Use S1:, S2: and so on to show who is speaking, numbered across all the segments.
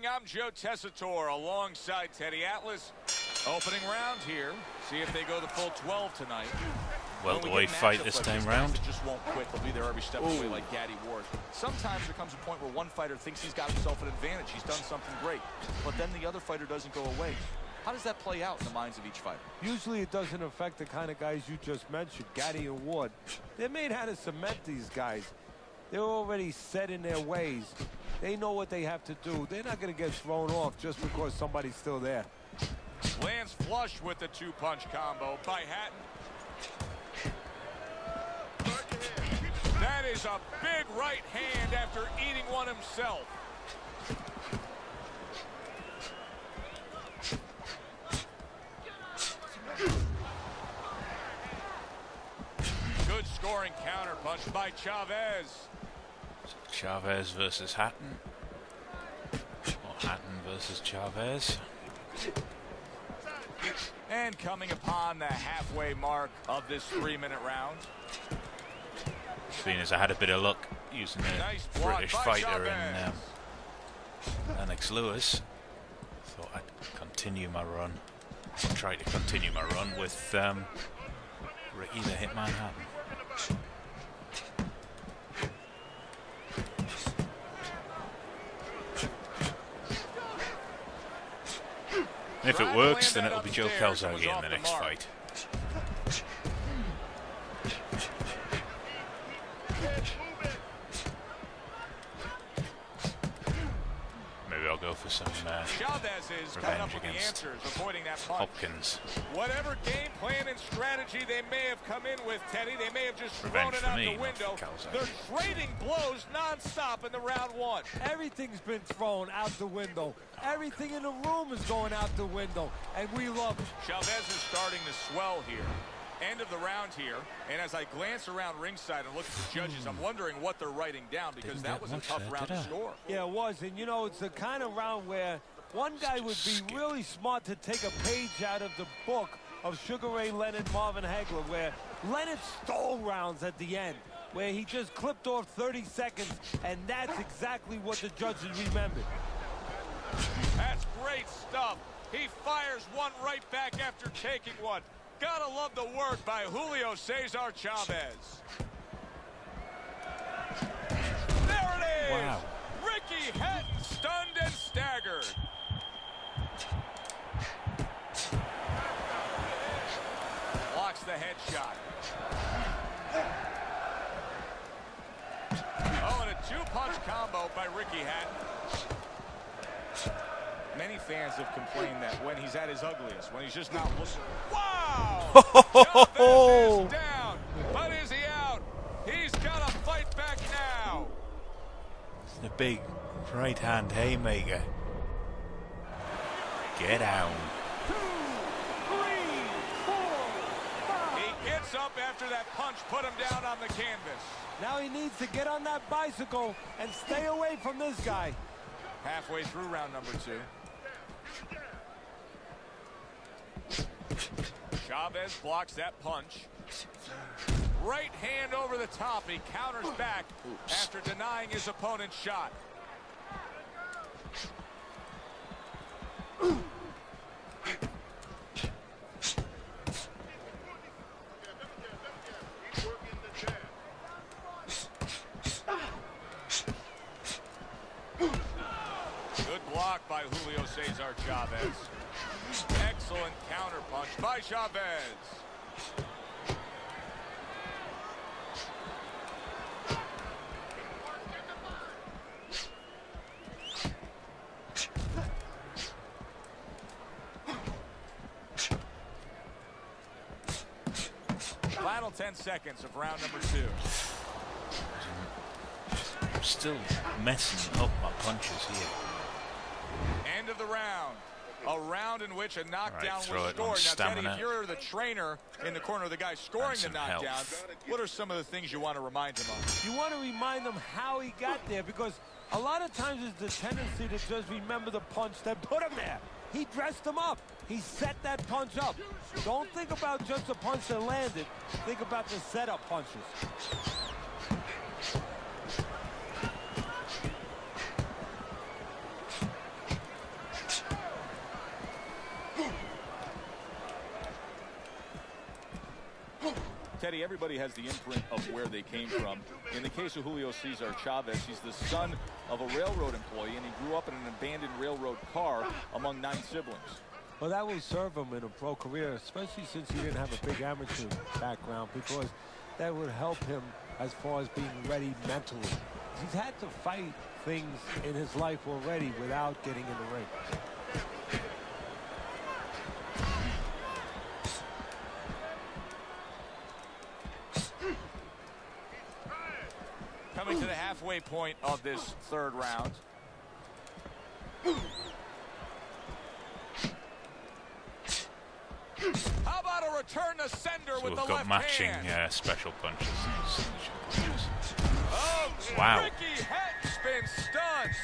S1: I'm Joe Tessitore alongside Teddy Atlas. Opening round here. See if they go the full 12 tonight.
S2: Welterweight fight this time round.
S1: It just won't quit. They'll be there every step of the way like Gaddy Ward. Sometimes there comes a point where one fighter thinks he's got himself an advantage. He's done something great. But then the other fighter doesn't go away. How does that play out in the minds of each fighter?
S3: Usually it doesn't affect the kind of guys you just mentioned, Gaddy and Ward. They're made how to cement these guys. They're already set in their ways. They know what they have to do. They're not going to get thrown off just because somebody's still there.
S1: Lands flush with the two-punch combo by Hatton. That is a big right hand after eating one himself. Good scoring counter punch by Chavez.
S2: Chavez versus Hatton. Or Hatton versus Chavez.
S1: And coming upon the halfway mark of this 3-minute round.
S2: Seeing as I had a bit of luck using a
S1: Nice
S2: British fighter
S1: Chavez.
S2: in Lennox Lewis, thought I'd continue my run. Try to continue my run with Ricky the Hitman Hatton. And if it works, then it'll be Joe Calzaghe in the next fight. Maybe I'll go for some revenge against Hopkins.
S1: Whatever game plan and strategy they may have come in with, Teddy, they may have just
S2: Revenge
S1: thrown it
S2: for
S1: out
S2: me,
S1: the window.
S2: not
S1: They're trading blows nonstop in the round one.
S3: Everything's been thrown out the window. Everything in the room is going out the window, and we love it.
S1: Chavez is starting to swell here. End of the round here, and as I glance around ringside and look at the judges, I'm wondering what they're writing down, because that was a tough round to score.
S3: Yeah, it was, and you know, it's the kind of round where one guy would be really smart to take a page out of the book of Sugar Ray Leonard, Marvin Hagler, where Leonard stole rounds at the end, where he just clipped off 30 seconds, and that's exactly what the judges remembered.
S1: That's great stuff. He fires one right back after taking one. Gotta love the work by Julio Cesar Chavez. There it is!
S2: Wow.
S1: Ricky Hatton stunned and staggered. Blocks the headshot. Oh, and a two-punch combo by Ricky Hatton. Many fans have complained that when he's at his ugliest, when he's just not looking. Wow! Chavez is down, but is he out? He's got to fight back now.
S2: The big right hand haymaker. Get down.
S3: 2, 3, 4, 5.
S1: He gets up after that punch, put him down on the canvas.
S3: Now he needs to get on that bicycle and stay away from this guy.
S1: Halfway through round number 2. Chavez blocks that punch. Right hand over the top. He counters back after denying his opponent's shot. Good block by Julio Cesar Chavez. Excellent counter punch by Chavez. Final 10 seconds of round number 2.
S2: I'm still messing up my punches here.
S1: End of the round. A round in which a knockdown
S2: right,
S1: was scored. Now, Teddy,
S2: stamina.
S1: if you're the trainer in the corner of the guy scoring the knockdown, what are some of the things you want to remind him of?
S3: You want to remind them how he got there, because a lot of times it's the tendency to just remember the punch that put him there. He dressed him up. He set that punch up. Don't think about just the punch that landed. Think about the setup punches.
S1: Teddy, everybody has the imprint of where they came from. In the case of Julio Cesar Chavez, he's the son of a railroad employee, and he grew up in an abandoned railroad car among 9 siblings.
S3: Well, that will serve him in a pro career, especially since he didn't have a big amateur background, because that would help him as far as being ready mentally. He's had to fight things in his life already without getting in the ring.
S1: Coming to the halfway point of this 3rd round. How about a return to sender
S2: So
S1: with
S2: we've
S1: the
S2: got
S1: left
S2: matching
S1: hand?
S2: special punches. And punches.
S1: Oh,
S2: Wow.
S1: Ricky Hatton's been stunned.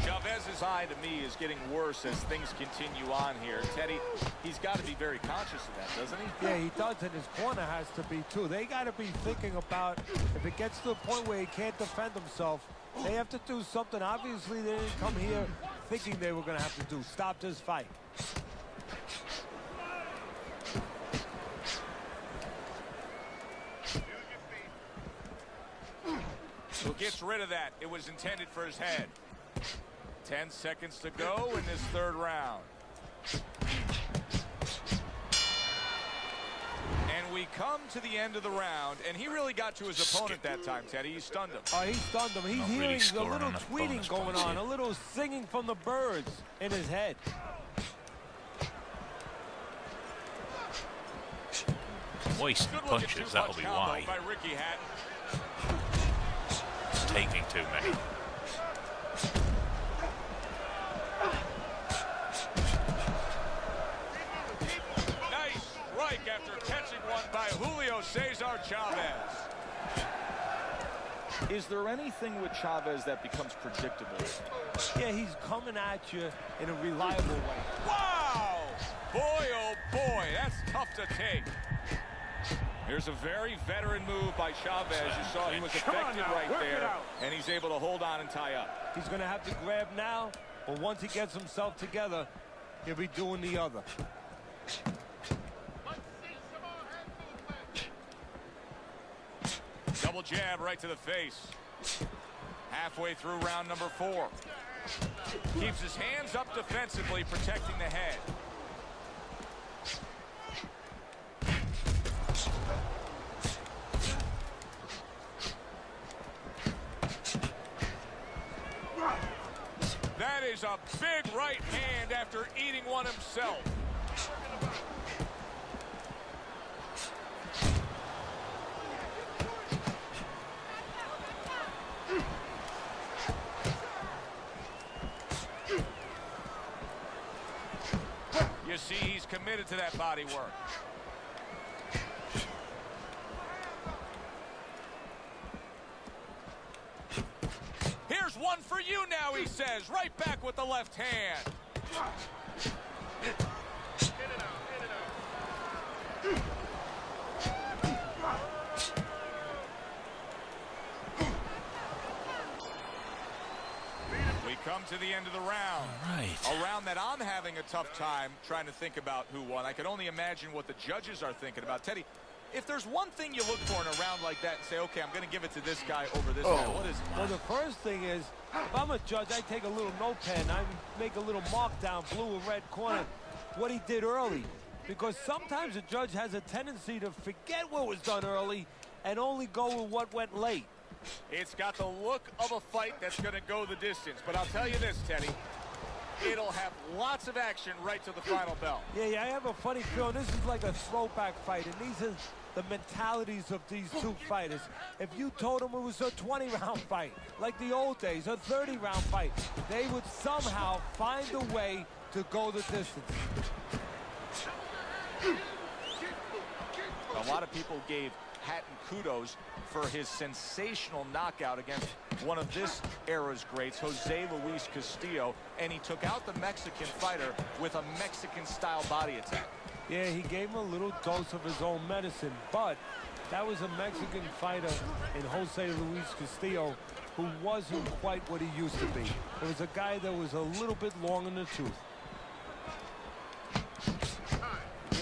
S1: Chavez's eye, to me, is getting worse as things continue on here. Teddy, he's got to be very conscious of that, doesn't he?
S3: Yeah, he does, and his corner has to be, too. They got to be thinking about if it gets to the point where he can't defend himself, they have to do something. Obviously, they didn't come here thinking they were going to have to do. Stop this fight.
S1: So gets rid of that. It was intended for his head. 10 seconds to go in this 3rd round. And we come to the end of the round, and he really got to his opponent that time, Teddy. He stunned him.
S3: Oh, he stunned him. He's
S2: Not really
S3: hearing a
S2: scoring
S3: little
S2: enough
S3: tweeting
S2: bonus
S3: going
S2: points
S3: on,
S2: here.
S3: a little singing from the birds in his head.
S2: Wasting punches, that'll be why.
S1: By Ricky Hatton.
S2: Taking too many.
S1: Nice strike after catching one by Julio Cesar Chavez. Is there anything with Chavez that becomes predictable?
S3: Yeah, he's coming at you in a reliable way.
S1: Wow! Boy, oh boy, that's tough to take. Here's a very veteran move by Chavez. You saw he was affected right there, and he's able to hold on and tie up.
S3: He's going to have to grab now, but once he gets himself together, he'll be doing the other.
S1: Double jab right to the face. Halfway through round number 4. Keeps his hands up defensively, protecting the head. That is a big right hand after eating one himself. You see, he's committed to that body work. Here's one for you now, he says. Right back with the left hand. We come to the end of the round.
S2: Right.
S1: A round that I'm having a tough time trying to think about who won. I can only imagine what the judges are thinking about. Teddy, if there's one thing you look for in a round like that and say, okay, I'm going to give it to this guy over this guy, what is it?
S3: Well, the first thing is, if I'm a judge, I take a little notepad and I make a little mark down, blue or red corner, what he did early. Because sometimes a judge has a tendency to forget what was done early and only go with what went late.
S1: It's got the look of a fight that's going to go the distance. But I'll tell you this, Teddy. It'll have lots of action right to the final bell.
S3: Yeah, I have a funny feeling. This is like a throwback fight, and these are the mentalities of these two fighters. If you told them it was a 20-round fight, like the old days, a 30-round fight, they would somehow find a way to go the distance.
S1: A lot of people gave Hatton kudos for his sensational knockout against one of this era's greats, Jose Luis Castillo, and he took out the Mexican fighter with a Mexican-style body attack.
S3: Yeah, he gave him a little dose of his own medicine, but that was a Mexican fighter in Jose Luis Castillo who wasn't quite what he used to be. It was a guy that was a little bit long in the tooth.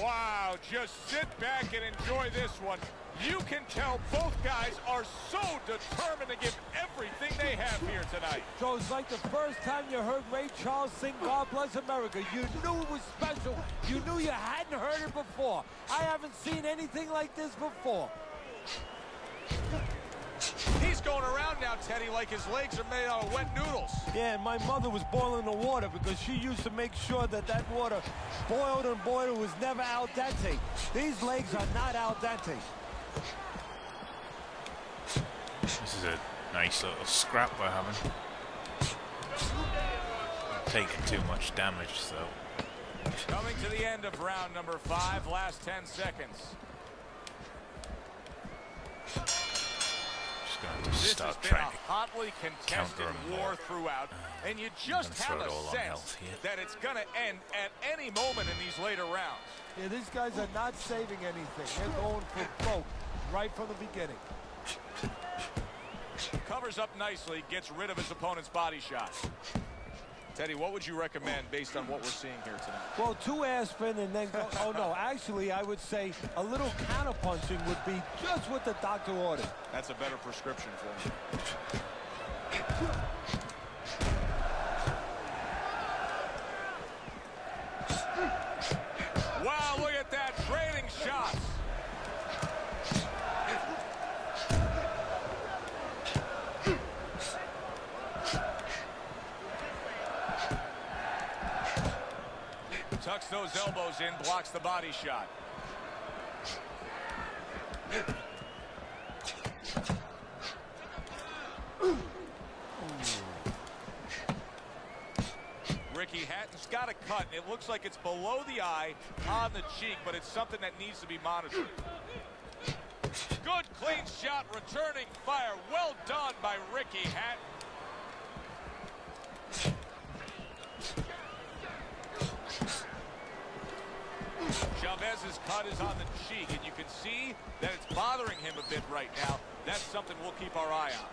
S1: Wow, just sit back and enjoy this one. You can tell both guys are so determined to give everything they have here tonight.
S3: So it's like the first time you heard Ray Charles sing God Bless America. You knew it was special. You knew you hadn't heard it before. I haven't seen anything like this before.
S1: He's going around now, Teddy, like his legs are made out of wet noodles.
S3: Yeah, and my mother was boiling the water because she used to make sure that that water boiled and boiled, was never al dente. These legs are not al dente.
S2: This is a nice little scrap we're having. Taking too much damage, though.
S1: Coming to the end of round number 5, last 10 seconds.
S2: Just going to
S1: This
S2: start
S1: has been
S2: trying
S1: a hotly contested
S2: counter 'em
S1: war
S2: more.
S1: throughout, and you just
S2: throw
S1: have
S2: it
S1: a
S2: all on
S1: sense
S2: health here.
S1: that it's going to end at any moment in these later rounds.
S3: Yeah, these guys are not saving anything. They're going for broke right from the beginning.
S1: Covers up nicely, gets rid of his opponent's body shots. Teddy, what would you recommend based on what we're seeing here tonight?
S3: Well, 2 aspirin and then go. Oh, no, actually, I would say a little counterpunching would be just what the doctor ordered.
S1: That's a better prescription for him. Wow, look at that, trading shots. Tucks those elbows in, blocks the body shot. Ricky Hatton's got a cut. It looks like it's below the eye on the cheek, but it's something that needs to be monitored. Good clean shot, returning fire. Well done by Ricky Hatton. Chavez's cut is on the cheek, and you can see that it's bothering him a bit right now. That's something we'll keep our eye on.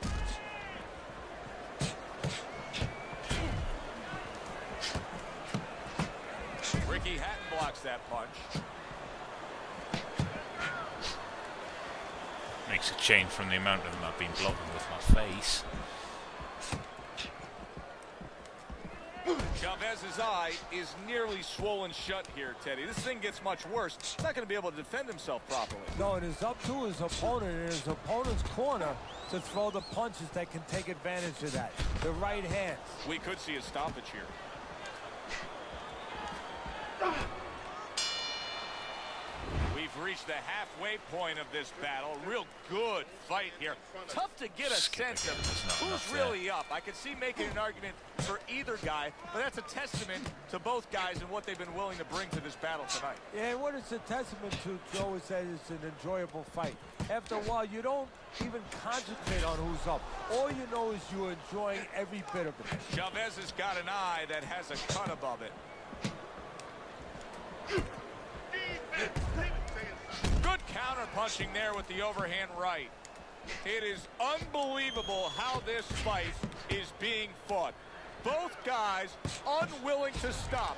S1: Ricky Hatton blocks that punch.
S2: Makes a change from the amount of them I've been blocking with my face.
S1: Chavez's eye is nearly swollen shut here, Teddy. This thing gets much worse. He's not going to be able to defend himself properly.
S3: No, it is up to his opponent and his opponent's corner to throw the punches that can take advantage of that. The right hands.
S1: We could see a stoppage here. We've reached the halfway point of this battle. Real good fight here. Tough to get a sense of who's really up. I could see making an argument for either guy, but that's a testament to both guys and what they've been willing to bring to this battle tonight.
S3: Yeah, what it's a testament to, Joe, is that it's an enjoyable fight. After a while, you don't even concentrate on who's up. All you know is you're enjoying every bit of it.
S1: Chavez has got an eye that has a cut above it. Good counter punching there with the overhand right. It is unbelievable how this fight is being fought. Both guys unwilling to stop.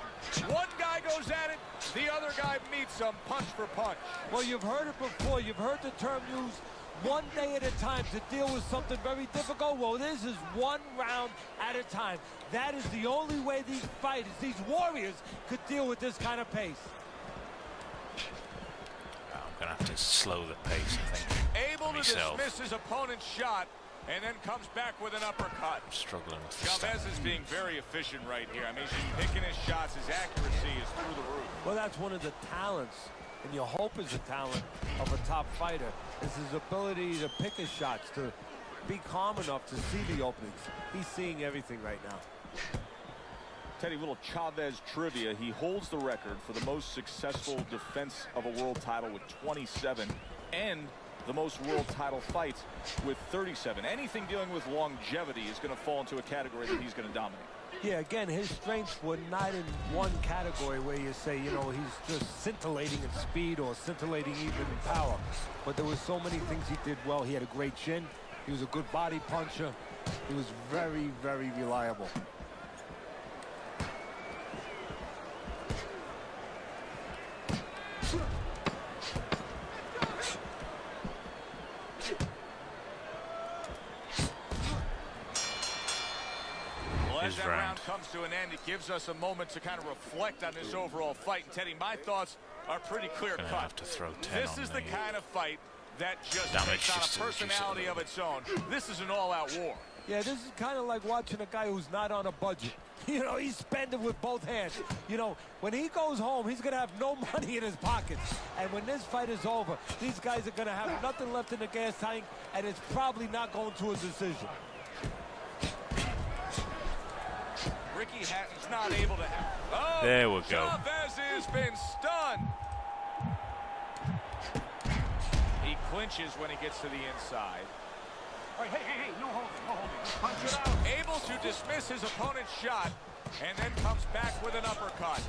S1: One guy goes at it, the other guy meets him punch for punch.
S3: Well, you've heard it before. You've heard the term used, one day at a time to deal with something very difficult. Well, this is one round at a time. That is the only way these fighters, these warriors, could deal with this kind of pace.
S2: I'm going to have to slow the pace, I think.
S1: Able to dismiss his opponent's shot and then comes back with an uppercut.
S2: I'm struggling with the
S1: Chavez is being very efficient right here. I mean, he's picking his shots. His accuracy is through the roof.
S3: Well, that's one of the talents, and you hope is a talent of a top fighter, is his ability to pick his shots, to be calm enough to see the openings. He's seeing everything right now.
S1: Teddy, little Chavez trivia. He holds the record for the most successful defense of a world title with 27 and the most world title fights with 37. Anything dealing with longevity is going to fall into a category that he's going to dominate.
S3: Yeah, again, his strengths were not in one category where you say, you know, he's just scintillating in speed or scintillating even in power. But there were so many things he did well. He had a great chin. He was a good body puncher. He was very, very reliable.
S1: that
S2: round.
S1: round comes to an end, it gives us a moment to kind of reflect on this overall fight. And Teddy, my thoughts are pretty clear cut.
S2: Have to throw 10
S1: This
S2: on
S1: is the kind of fight that just
S2: damage
S1: takes on
S2: just
S1: a
S2: to reduce it a
S1: personality
S2: little
S1: of its own. This is an all-out war.
S3: Yeah, this is kind of like watching a guy who's not on a budget. You know, he's spending with both hands. You know, when he goes home, he's going to have no money in his pockets. And when this fight is over, these guys are going to have nothing left in the gas tank, and it's probably not going to a decision.
S1: Ricky Hatton's not able to have. Oh,
S2: there we go.
S1: Chavez has been stunned. He clinches when he gets to the inside.
S4: All right, hey, no holding, no holding. Punch it out.
S1: Able to dismiss his opponent's shot, and then comes back with an uppercut.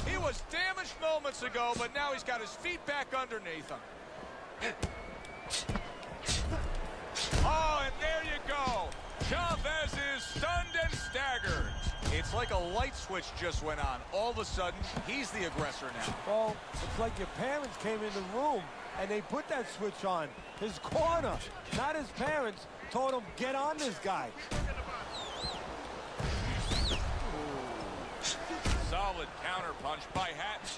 S1: He was damaged moments ago, but now he's got his feet back underneath him. Oh, and there you go. Chavez is stunned and staggered. It's like a light switch just went on. All of a sudden, he's the aggressor now.
S3: Well, it's like your parents came in the room and they put that switch on. His corner, not his parents, told him, get on this guy.
S1: Solid counter punch by Hatton.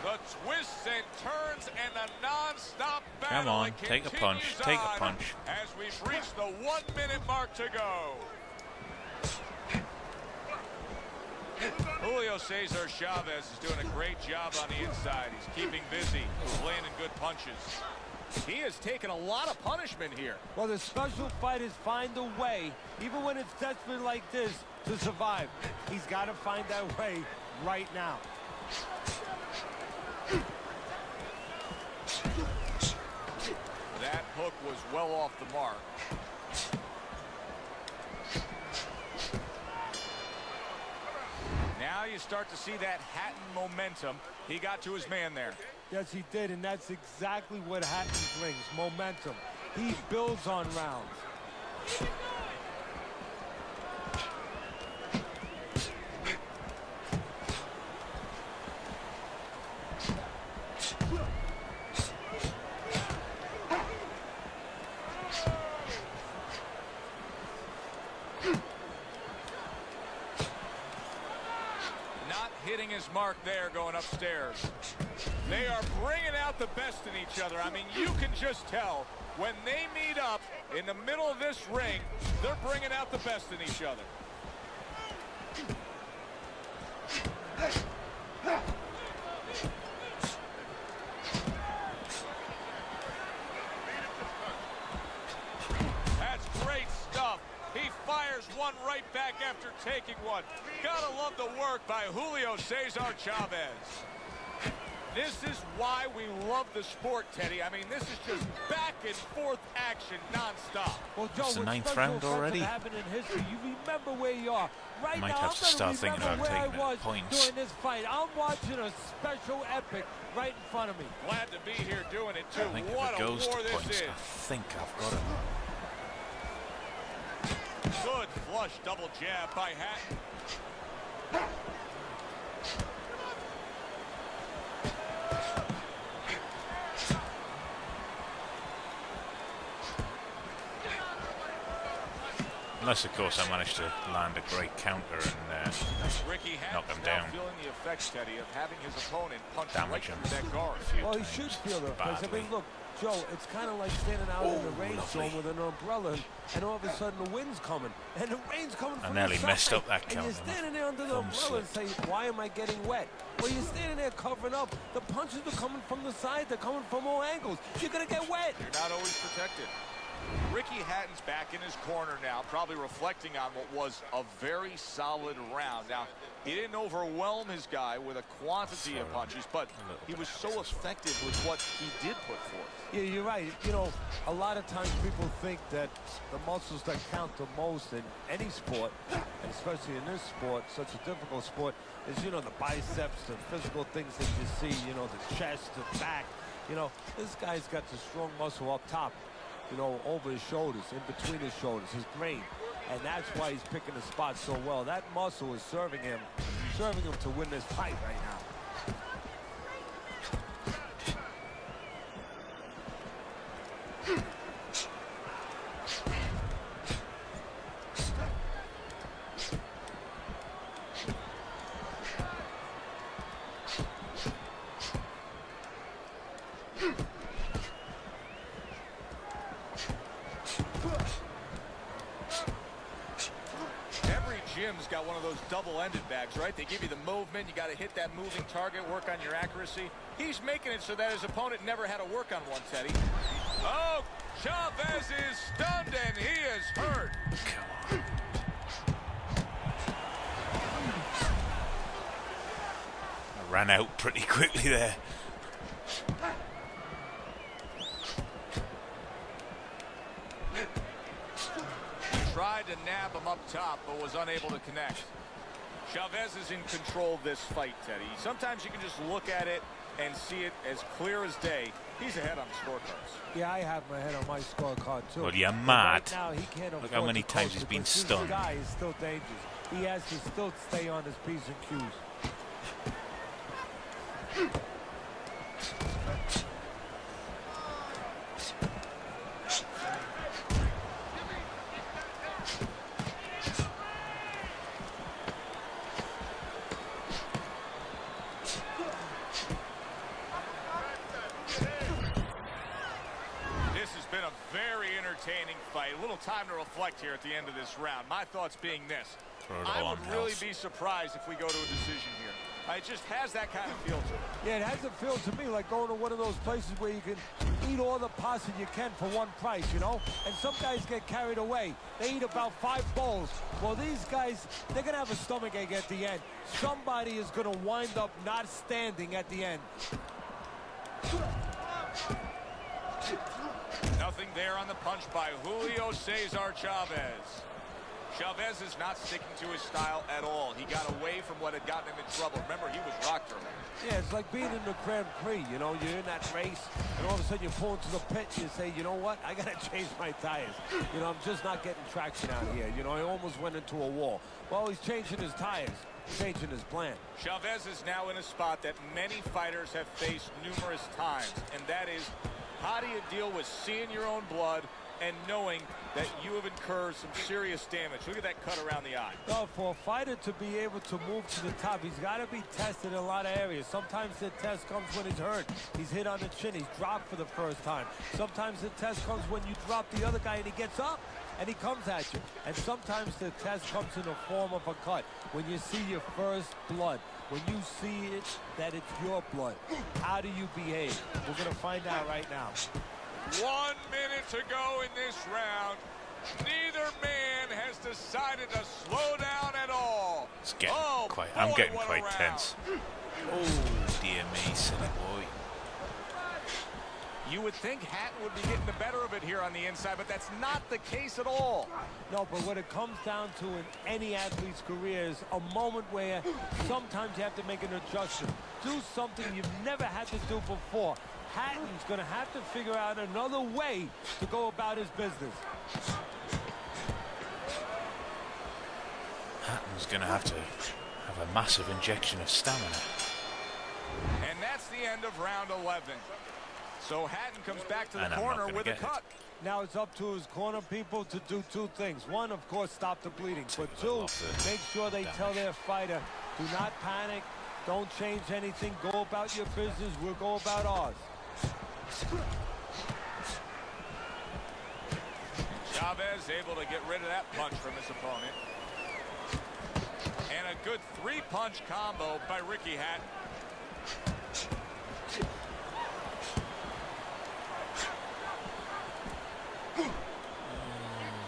S1: The twists and turns and the non-stop battle.
S2: Come on, take a punch, take a punch.
S1: As we've reached the 1 minute mark to go. Julio Cesar Chavez is doing a great job on the inside. He's keeping busy, landing good punches. He has taken a lot of punishment here.
S3: Well, the special fighters find a way, even when it's desperate like this, to survive. He's got to find that way right now.
S1: That hook was well off the mark. Now you start to see that Hatton momentum. He got to his man there.
S3: Yes, he did, and that's exactly what Hatton brings, momentum. He builds on rounds.
S1: Hitting his mark there going upstairs. They are bringing out the best in each other. I mean, you can just tell when they meet up in the middle of this ring, they're bringing out the best in each other. That's great stuff. He fires one right back after taking one. Gotta love the work by Julio Cesar Chavez. This is why we love the sport, Teddy. I mean, this is just back and forth action nonstop.
S3: Well, Joe,
S2: it's the 9th round already.
S3: Happened in history. You remember where you are. Right
S2: Might
S3: now,
S2: have to start thinking about taking points
S3: during this fight. I'm watching a special epic right in front of me.
S1: Glad to be here doing it, too.
S2: I think
S1: What
S2: if it
S1: a
S2: goes
S1: war
S2: to
S1: this
S2: points,
S1: is.
S2: I think I've got it.
S1: Good flush double jab by Hatton.
S2: Unless, of course, I managed to land a great counter and
S1: Ricky
S2: knock him
S1: Hatton's
S2: down.
S1: now feeling the effects, Teddy, of having his opponent punch
S2: Damage
S1: right
S2: him.
S1: through that guard.
S3: Well, he should feel the effects. I mean, look, Joe, it's kind of like standing out in the rainstorm with an umbrella, and all of a sudden the wind's coming, and the rain's coming from the
S2: nearly
S3: side,
S2: messed up that
S3: and
S2: counter.
S3: you're standing there under the
S2: Thumb
S3: umbrella and say, why am I getting wet? Well, you're standing there covering up. The punches are coming from the side. They're coming from all angles. You're going to get wet.
S1: You're not always protected. Ricky Hatton's back in his corner now, probably reflecting on what was a very solid round. Now, he didn't overwhelm his guy with a quantity of punches, but he was so effective with what he did put forth.
S3: Yeah, you're right. You know, a lot of times people think that the muscles that count the most in any sport, and especially in this sport, such a difficult sport, is, you know, the biceps, the physical things that you see, you know, the chest, the back. You know, this guy's got the strong muscle up top, you know, over his shoulders, in between his shoulders, his brain. And that's why he's picking the spot so well. That muscle is serving him to win this fight right now.
S1: gym's got one of those double-ended bags, right? They give you the movement. You got to hit that moving target, work on your accuracy. He's making it so that his opponent never had to work on one, Teddy. Oh, Chavez is stunned and he is hurt.
S2: Come on. I ran out pretty quickly there.
S1: Tried to nab him up top, but was unable to connect. Chavez is in control of this fight, Teddy. Sometimes you can just look at it and see it as clear as day. He's ahead on the scorecards.
S3: Yeah, I have my head on my scorecard, too.
S2: Well, you're
S3: But
S2: mad.
S3: Right now, he can't
S2: Look how many times he's been stunned.
S3: This guy is still dangerous. He has to still stay on his P's and Q's.
S1: Fight. A little time to reflect here at the end of this round. My thoughts being this. I would really be surprised if we go to a decision here. It just has that kind of feel to it.
S3: Yeah, it has a feel to me like going to one of those places where you can eat all the pasta you can for one price, you know? And some guys get carried away. They eat about 5 bowls. Well, these guys, they're going to have a stomachache at the end. Somebody is going to wind up not standing at the end.
S1: Nothing there on the punch by Julio Cesar Chavez. Chavez is not sticking to his style at all. He got away from what had gotten him in trouble. Remember, he was rocked earlier.
S3: Yeah, it's like being in the Grand Prix. You know, you're in that race, and all of a sudden you pull into the pit and you say, you know what, I got to change my tires. You know, I'm just not getting traction out here. You know, I almost went into a wall. Well, he's changing his tires, changing his plan.
S1: Chavez is now in a spot that many fighters have faced numerous times, and that is, how do you deal with seeing your own blood and knowing that you have incurred some serious damage? Look at that cut around the eye.
S3: Well, for a fighter to be able to move to the top, he's got to be tested in a lot of areas. Sometimes the test comes when he's hurt. He's hit on the chin. He's dropped for the first time. Sometimes the test comes when you drop the other guy and he gets up and he comes at you. And sometimes the test comes in the form of a cut. When you see your first blood, when you see it, that it's your blood, how do you behave? We're going to find out right now.
S1: 1 minute to go in this round. Neither man has decided to slow down at all.
S2: It's getting I'm getting quite tense. Oh, dear me, silly boy.
S1: You would think Hatton would be getting the better of it here on the inside, but that's not the case at all.
S3: No, but what it comes down to in any athlete's career is a moment where sometimes you have to make an adjustment. Do something you've never had to do before. Hatton's going to have to figure out another way to go about his business.
S2: Hatton's going to have a massive injection of stamina.
S1: And that's the end of round 11. So Hatton comes back to the corner with a cut.
S3: Now it's up to his corner people to do 2 things. One, of course, stop the bleeding. But 2, make sure they tell their fighter, do not panic, don't change anything, go about your business, we'll go about ours.
S1: Chavez able to get rid of that punch from his opponent. And a good 3-punch combo by Ricky Hatton.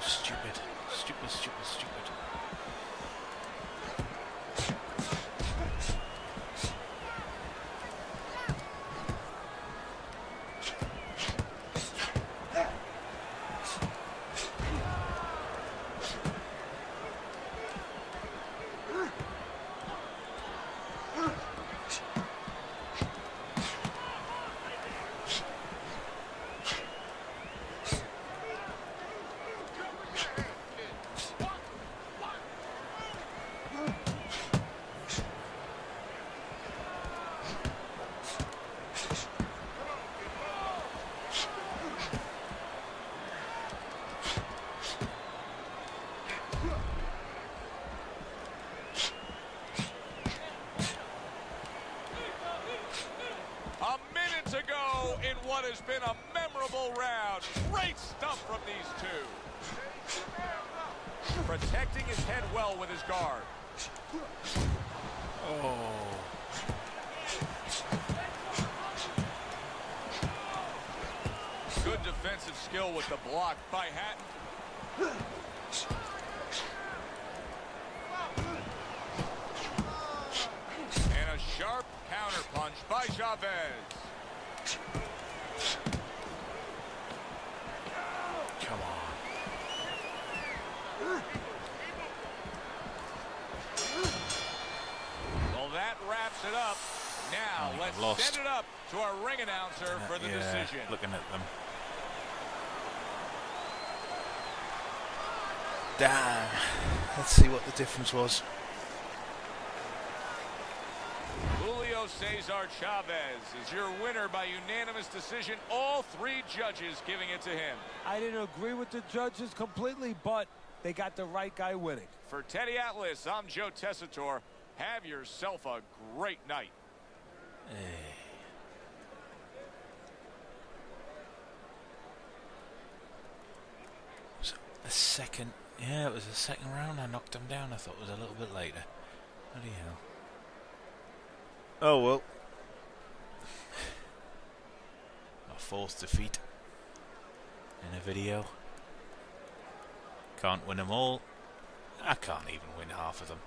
S2: Stupid.
S1: What has been a memorable round. Great stuff from these two. protecting his head well with his guard.
S2: Oh.
S1: Good defensive skill with the block by Hatton. And a sharp counter punch by Chavez.
S2: Come on.
S1: Well, that wraps it up. Now, let's send it up to our ring announcer for the decision.
S2: Looking at them. Damn. Let's see what the difference was.
S1: Julio Cesar Chavez is your winner by unanimous decision. All three judges giving it to him.
S3: I didn't agree with the judges completely, but they got the right guy winning.
S1: For Teddy Atlas, I'm Joe Tessitore. Have yourself a great night.
S2: So the second, yeah, it was the second round. I knocked him down. I thought it was a little bit later. Bloody hell. Oh well. My fourth defeat in a video. Can't win them all. I can't even win half of them.